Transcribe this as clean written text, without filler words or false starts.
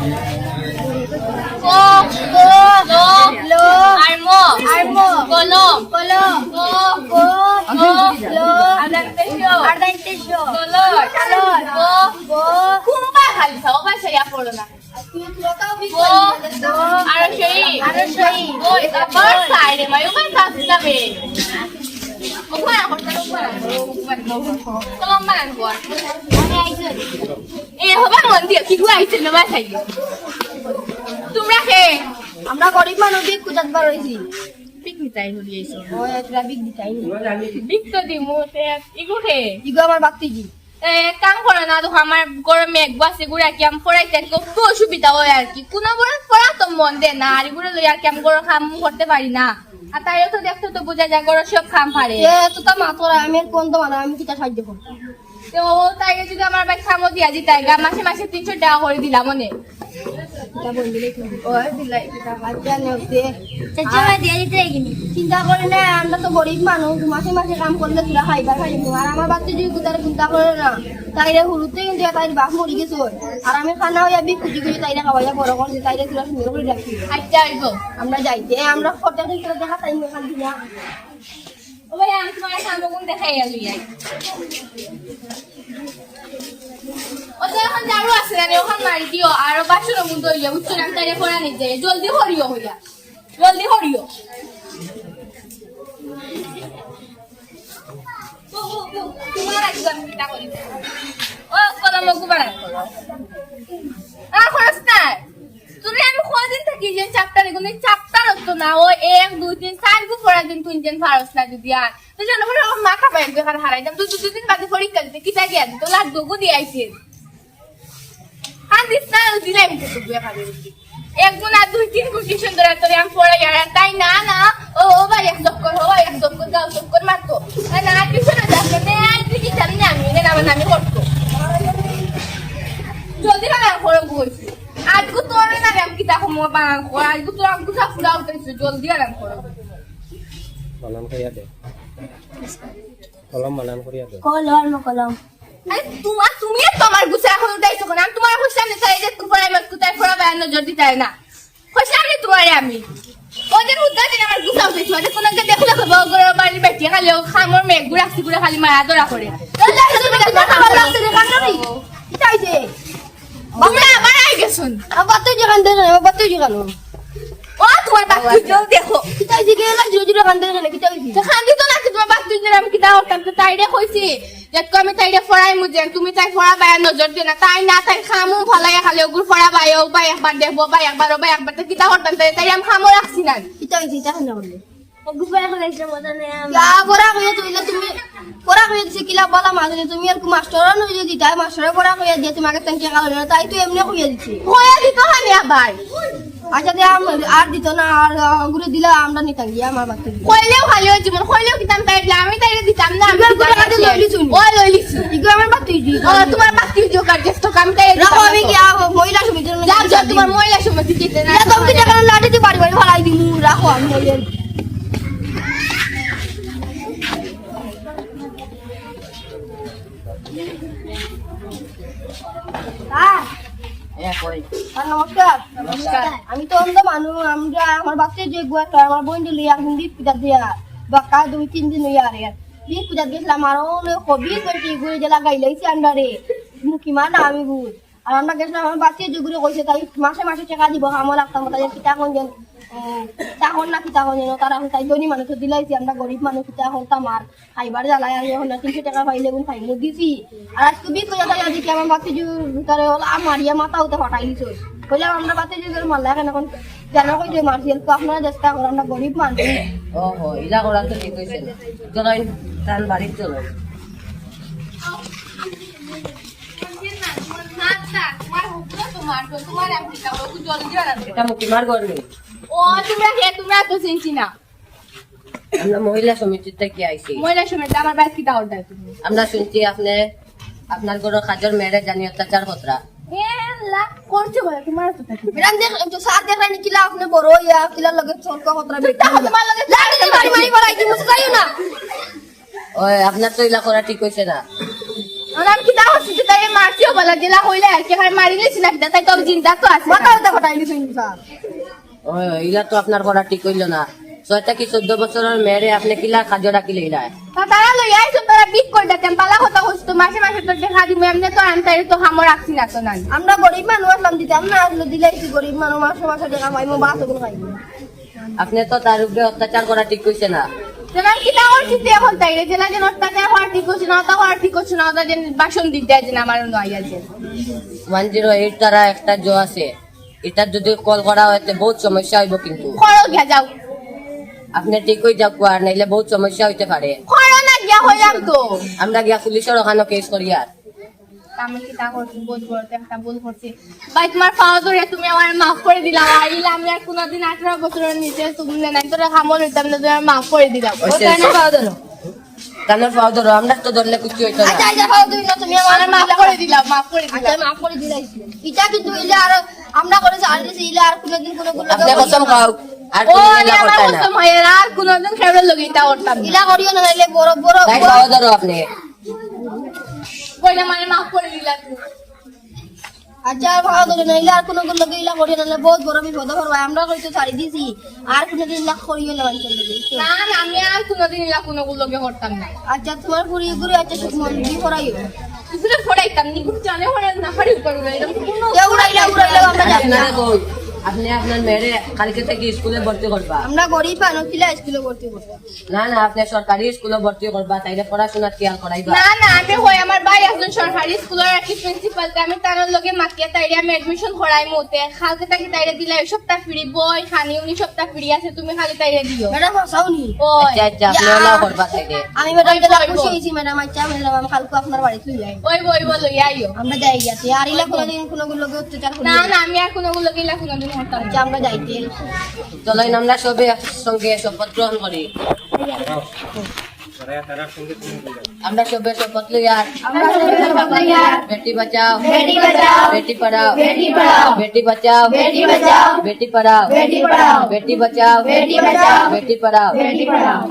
ক ক ল ল আরমো আরমো কলম কলম ক ক ল আর্দাইতেশো কলর কলর ক ক কুম্বা খালি সাও ভাষা পড়ো না আরশই ওই আবার সাইডে মাই ওখানে যাবে ওখানে কলম বানান কর এ হবা মন দিয়ে কি গুয়াইছে না ভাষাই তোমরা কে আমরা গরিব মানুষ বিক কুজাত বার হইছি পিক নিতাই হলি আইছো ওই একটা বিক দিতাই নি পিক তো দিমু তে ইগু কে ইগো আমার বাক্তিজি কাম করে না তো আমার গরমে এক বাসে গুড়া কি আম পড়াইতে খুব অসুবিধা হয় আর কি কোনো বড় পড়া তো মন দে না আর এগুলো লই আর কি আম গরম খাম করতে পারি না আর তাইও তো দেখতে তো বোঝা যায় গরম সব খাম পারে তো তা মাতরা আমি কোন তো মানে আমি কিটা সাহায্য করব তো তাই যদি আমার ভাই খামো দিয়া দিতাই গা মাসে মাসে 300 টাকা করে দিলাম মনে এটা বন্ধুলে ওই দিলাই এটা বাচ্চা নেওতে চাচা ভাই দিয়া দিতে গিনি চিন্তা করে না আমরা তো গরিব মানুষ মাসে মাসে কাম করলে তুলা খাইবার খাইবো আর আমার বাচ্চা যদি কুতার চিন্তা করে না তাইরে হুরুতে কিন্তু তাইর বাপ মরি গেছে আর আমি খানা হইয়া বি খুঁজি খুঁজি তাইরে খাওয়াইয়া বড় করছি তাইরে তুলা সুন্দর করে রাখি আচ্ছা আইবো আমরা যাইতে আমরা ফটো দেখে দেখা তাই খান দিনা ও ভাই আমি তোমার সামনে কোন দেখাই আলু যাই ও তো এখন জারু আছে না ওখান মারি দিও আর বাসুর মুন্দ হইয়া উচ্চ নাম তাইরে পড়া নি যায় জলদি হরিও হইয়া জলদি হরিও তোমার একদম কিটা করি ও কলম লগু বাড়া আ খরচ না তুমি আমি কদিন থাকি যে চ্যাপ্টার এগুলো চ্যাপ্টার হতো না ও 1 2 3 4 গু পড়া দিন তুই যেন ফারস না দিদি আর তো জানো বলে মাথা পাই বেকার হারাই দাম দুই দিন বাদে পরীক্ষা দিতে কিটা গিয়া দিত লাখ দুগু দি আইছে আর দিস না দিলাই আমি তো বেকার দিছি এক গুণ আর 2 3 গুণ টিউশন ধরে তোরে আমি পড়াই আর তাই না না ও ভাই এক দক্কর ও এক দক্কর দাও দক্কর মারতো না টিউশনে যাচ্ছে না আর তুই কি জানি না আমি না আমি করতো জলদি না পড়ো কইছি আজকে তোরে না আমি কি দেখো মো বানান কো আজকে তোর আমি কুছা ফুলা উঠেছে জলদি আরাম করো কলম কইয়া দে কলম বানান করিয়া দে কলম কলম আরে তুমি তোমার গুছা এখন উঠাইছো কোন আমি তোমার খুশি আমি চাই যে তুমি আমার কুতায় ফড়া বায়ান নজর দিতে না খুশি আমি তোমারে আমি ওদের উদ্দা দিন আমার গুছা উঠাইছো মানে কোন কে দেখলে খবর গরে বাড়ি বেটি খালি খামর মেঘ গুড়া সিগুড়া খালি মায়া দরা করে চাইছে আমরা আবার আই গেছুন আবার তুই যেখান থেকে আবার তুই যেখান ও তোমার বাকি জল দেখো চাইছে কি না জিরো জিরো খান থেকে কি চাইছে তো খান দিত না কি তোমার বাকি জল আমি কি দাও তাতে তাইরে কইছি যে আমি তাইরে ফড়াই মুজে তুমি তাই ফড়া বায়া নজর দিও না তাই না তাই খামু ফলাই খালি ওগুর ফড়া বায়ো বা একবার দেখবো বা একবার তো কি দাও তাই আমি খামো রাখছি না কি চাইছে চাখান না বলে গুবাই খাইছে মজা নেই যা পড়া কইয়া তুমি পড়া কইয়া দিছে কিলা বলা মাঝে তুমি আর মাস্টার ন যদি তাই মাস্টার পড়া কইয়া দিয়ে তোমাকে টাঙ্কি কালো না তাই তো এমনি কইয়া দিছে কইয়া দিত আমি আবার আচ্ছা দে আর দিত না আর গুরে দিলা আমরা নিতাম গিয়া আমার বাচ্চা কইলেও খালি হই জীবন কইলেও কিতাম তাইলে আমি তাইলে দিতাম না আমি গুরে কাটে লইলিছ ও লইলিছি ইগো আমার বাচ্চা দি ও তোমার বাকি জোকার যেত কাম তাই রাখো আমি গিয়া মহিলা সমিতির যা যা তোমার মহিলা সমিতি দিতে না তুমি টাকা লাঠি দি বাড়ি বাড়ি ফলাই দিমু রাখো আমি মহিলা নমস্কার নমস্কার আমি তো অন্ধ মানুষ আমরা আমার বাচ্চা যে গুয়া আমার বোন দিলি এখন দীপ পূজা দিয়া বাকা 2-3 দিন হইয়া রে দীপ পূজা গেছিলাম আর কবি কইটি গুয়ে যে লাগাই লাইছি আন্ডারে মুখি মা না আমি বুঝ আর আমরা গেছিলাম আমার বাচ্চা যে গুরে কইছে তাই মাসে মাসে টাকা দিব আমার লাগতাম তাই কিটা কোন যেন তখন না কিতা কোন যেন তারা তাই ধনী মানুষ দিলাইছি আমরা গরিব মানুষ কিতা হল তামার খাইবার জ্বালাই আর এখন 300 টাকা পাইলে গুণ খাই মু দিছি আর আজকে বি কইয়া তাই আজকে আমার বাচ্চা যে ভিতরে হল আমার ইয়া মাথা উঠে হটাই দিছো বলে আমরা বাচ্চা যে মারলা কেন এখন জানা কই যে মারছিল তো আপনারা চেষ্টা করেন আমরা গরিব মানুষ ওহো ইলা করা তো ঠিক হইছে চলাই তান বাড়ি চলো এটা মুখি মার করবে ও তোমরা তো চিনছি না আমরা মহিলা সমিতির থেকে আইছি মহিলা সমিতি আমার বাইক কিটা অর্ডার তুমি আমরা শুনছি আপনার কোনো কাজের মেয়েরা জানি অত্যাচার খতরা এলা করছো বলে তোমার তো থাকি বিরান দেখ তো সাথ দেখাই নি কিলা আপনি বড় ইয়া কিলা লগে চলকা কতরা বেটা তোমার লগে লাড়ি দি মারি মারি বলাই দি মুছে যাইও না ওই আপনার তো ইলা করা ঠিক হইছে না আমি কি দাও হচ্ছে তাই মারছিও বলা জেলা হইলে আর কি মারিলেছি না কিটা তাই তো জিন্দা তো আছে মাথা ব্যথা ফটাইলি শুনি স্যার ওই ইলা তো আপনার করা ঠিক হইল না 6 কি 14 বছরের মেয়েরে আপনি কিলা কাজে রাখিলে ইলা তারা লই আইছো তারা বিক করে দিতেন পালা কথা হচ্ছে তো মাসে মাসে তো দেখা দিমু এমনি তো আনতাই তো হামর রাখছি না তো না আমরা গরিব মানুষ আসলাম দিতাম না আসলে দিলাইছি গরিব মানুষ মাসে মাসে টাকা পাইমো বাস ওগুলো খাইবো আপনি তো তার উপরে অত্যাচার করা ঠিক হইছে না যেমন কি তা ওর চিন্তা এখন তাই রে জেলা যেন অত্যাচার হওয়ার ঠিক হচ্ছে না তা হওয়ার ঠিক হচ্ছে না ওটা যেন বাসন দিতে আছে না আমার নয় আছে 108 তারা একটা জো আছে এটা যদি কল করা হয় তো বহুত সমস্যা হইব কিন্তু খরচ গিয়া যাও আপনি ঠিক হয়ে যাও আর নাইলে বহুত সমস্যা হইতে পারে খরচ না গিয়া হইলাম তো আমরা গিয়া পুলিশের ওখানে কেস করি আর আমি কি তা করছি বোধ করতে একটা ভুল করছি ভাই তোমার পাওয়া ধরে তুমি আমার মাফ করে দিলাম আর ইলা আমি আর কোনোদিন 18 বছরের নিচে তুমি নাই তোরা খামল হইতাম না তুমি আমার মাফ করে দিলাম ওই কেন পাওয়া ধরো কানের পাও ধরো আমরা তো ধরলে কিছু হইতো না আচ্ছা আচ্ছা খাও তুমি না তুমি আমার আমার মাফ করে দিলাম মাফ করে আচ্ছা দিলাম মাফ করে দিলাইছি এটা কিন্তু ইলা আর আমরা করেছি আর দিছি ইলা আর কোনদিন কোনো গুলো আপনি কসম খাও আর ও তুমি ইলা আমার করতে না কসম হয় আর কোনোদিন খেয়ে লগিতা করতাম না ইলা করিও না নাইলে বড় বড় তাই পাও ধরো আপনি কইলা মানে মাফ করে দিলাম আচ্ছা আর ভালো ধরে নাইলে আর কোনো গুলো ইলা করিও না বহুত বড় বিপদ হবে আমরা কইতে ছাড়ি দিছি আর কোনদিন ইলা করিও না মানুষের লগে না না আমি আর কোনোদিন ইলা কোনো গুলোকে করতাম না আচ্ছা তোমার পুরি গুরি আচ্ছা মন দি করাইও কিছুটা ফড়াইতাম নি গুণ জানে হরে না হাড়ি উপর উড়াই এরকম কোনো উড়াইলা আমরা যাই না আপনারা কই আপনি আপনার মেয়েরে কালকে থেকে স্কুলে ভর্তি করবা আমরা গরিব মানুষ ছিল স্কুলে ভর্তি করতাম না না আপনি সরকারি স্কুলে ভর্তি করবা তাইলে পড়াশোনা খেয়াল করাইবা না না আমি হই আমার ভাই একজন সরকারি স্কুলের একটি প্রিন্সিপাল আমি তার লগে মাকিয়া তাইরে আমি এডমিশন করাই মতে খালকে তাকে তাইরে দিলা এই সপ্তাহ ফ্রি বই খানি উনি সপ্তাহ ফ্রি আছে তুমি খালি তাইরে দিও ম্যাডাম হাসাওনি ওই আচ্ছা আচ্ছা আপনি ওলাও করবা তাইলে আমি ম্যাডাম কে খুশি হইছি ম্যাডাম আচ্ছা ম্যাডাম আমি কালকে আপনার বাড়িতে লই যাই ওই বই বলো আইও আমরা যাই গেছি আর ইলা কোনদিন কোনো গুলো অত্যাচার করি না না আমি আর কোনো গুলোকে ইলা কোনোদিন করতাম না আচ্ছা আমরা যাইতে চলো আমরা সবে একসঙ্গে শপথ গ্রহণ করি তারা সঙ্গে তুমি বলো আমরা সবে শপথ লই আর আমরা সবাই সবাই তৈয়ার বেটি বাঁচাও বেটি বাঁচাও বেটি পড়াও বেটি পড়াও বেটি বাঁচাও বেটি বাঁচাও বেটি পড়াও বেটি পড়াও বেটি বাঁচাও বেটি বাঁচাও বেটি পড়াও বেটি পড়াও